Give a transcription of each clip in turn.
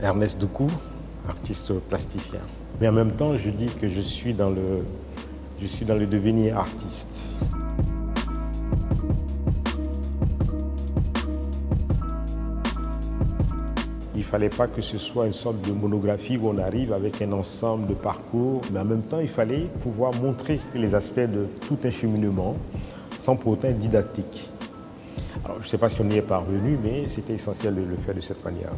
Ernest Doucou, artiste plasticien. Mais en même temps, je dis que je suis dans le devenir artiste. Il ne fallait pas que ce soit une sorte de monographie où on arrive avec un ensemble de parcours, mais en même temps, il fallait pouvoir montrer les aspects de tout un cheminement sans pour autant être didactique. Alors, je ne sais pas si on y est parvenu, mais c'était essentiel de le faire de cette manière.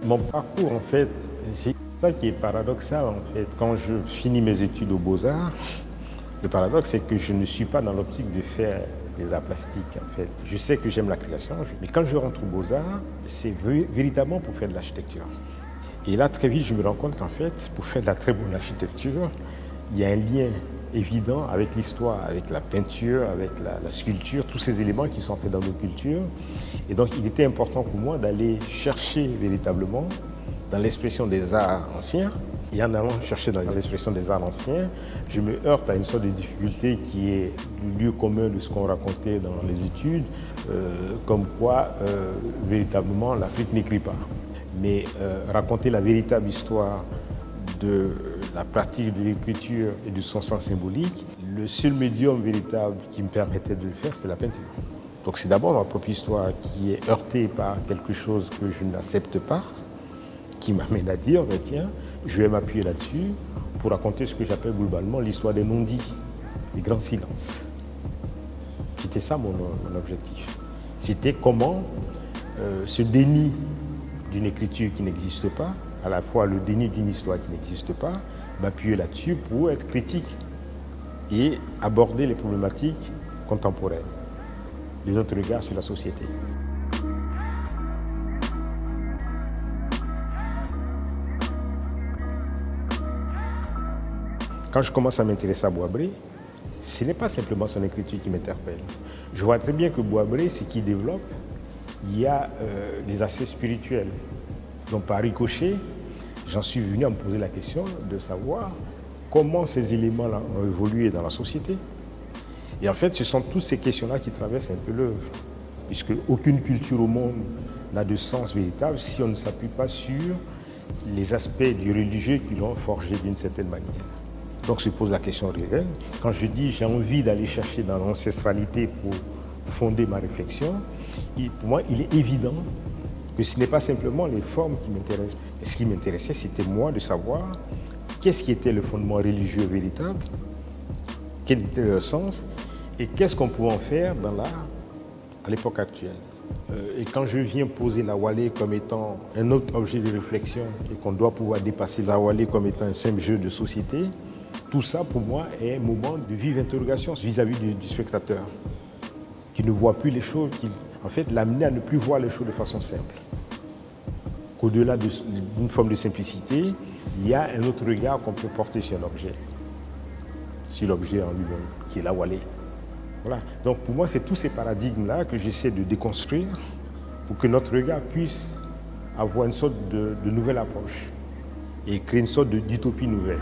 Mon parcours, en fait, c'est ça qui est paradoxal, en fait. Quand je finis mes études aux Beaux-Arts, le paradoxe, c'est que je ne suis pas dans l'optique de faire des arts plastiques, en fait. Je sais que j'aime la création, mais quand je rentre aux Beaux-Arts, c'est véritablement pour faire de l'architecture. Et là, très vite, je me rends compte qu'en fait, pour faire de la très bonne architecture, il y a un lien évident avec l'histoire, avec la peinture, avec la sculpture, tous ces éléments qui sont faits dans nos cultures. Et donc, il était important pour moi d'aller chercher véritablement dans l'expression des arts anciens. Et en allant chercher dans l'expression des arts anciens, je me heurte à une sorte de difficulté qui est le lieu commun de ce qu'on racontait dans les études, comme quoi, véritablement, l'Afrique n'écrit pas. Mais raconter la véritable histoire de la pratique de l'écriture et de son sens symbolique, le seul médium véritable qui me permettait de le faire, c'était la peinture. Donc c'est d'abord ma propre histoire qui est heurtée par quelque chose que je n'accepte pas, qui m'amène à dire, ben tiens, je vais m'appuyer là-dessus pour raconter ce que j'appelle globalement l'histoire des non-dits, des grands silences. C'était ça mon objectif. C'était comment ce déni d'une écriture qui n'existe pas, à la fois le déni d'une histoire qui n'existe pas, m'appuyer là-dessus pour être critique et aborder les problématiques contemporaines, de notre regard sur la société. Quand je commence à m'intéresser à Boisbré, ce n'est pas simplement son écriture qui m'interpelle. Je vois très bien que Boisbré, ce qu'il développe, il y a les aspects spirituels. Donc par ricochet, j'en suis venu à me poser la question de savoir comment ces éléments-là ont évolué dans la société. Et en fait, ce sont toutes ces questions-là qui traversent un peu l'œuvre, puisque aucune culture au monde n'a de sens véritable si on ne s'appuie pas sur les aspects du religieux qui l'ont forgé d'une certaine manière. Donc se pose la question réelle. Quand je dis j'ai envie d'aller chercher dans l'ancestralité pour fonder ma réflexion, pour moi, il est évident que ce n'est pas simplement les formes qui m'intéressent. Ce qui m'intéressait, c'était moi de savoir qu'est-ce qui était le fondement religieux véritable, quel était leur sens, et qu'est-ce qu'on pouvait en faire dans l'art à l'époque actuelle. Et quand je viens poser la Wallé comme étant un autre objet de réflexion et qu'on doit pouvoir dépasser la Wallé comme étant un simple jeu de société, tout ça pour moi est un moment de vive interrogation vis-à-vis du spectateur, qui ne voit plus les choses, qui en fait l'amener à ne plus voir les choses de façon simple. Qu'au-delà d'une forme de simplicité, il y a un autre regard qu'on peut porter sur un objet, sur l'objet en lui-même, qui est la Wallé. Voilà. Donc pour moi, c'est tous ces paradigmes-là que j'essaie de déconstruire pour que notre regard puisse avoir une sorte de nouvelle approche et créer une sorte d'utopie nouvelle.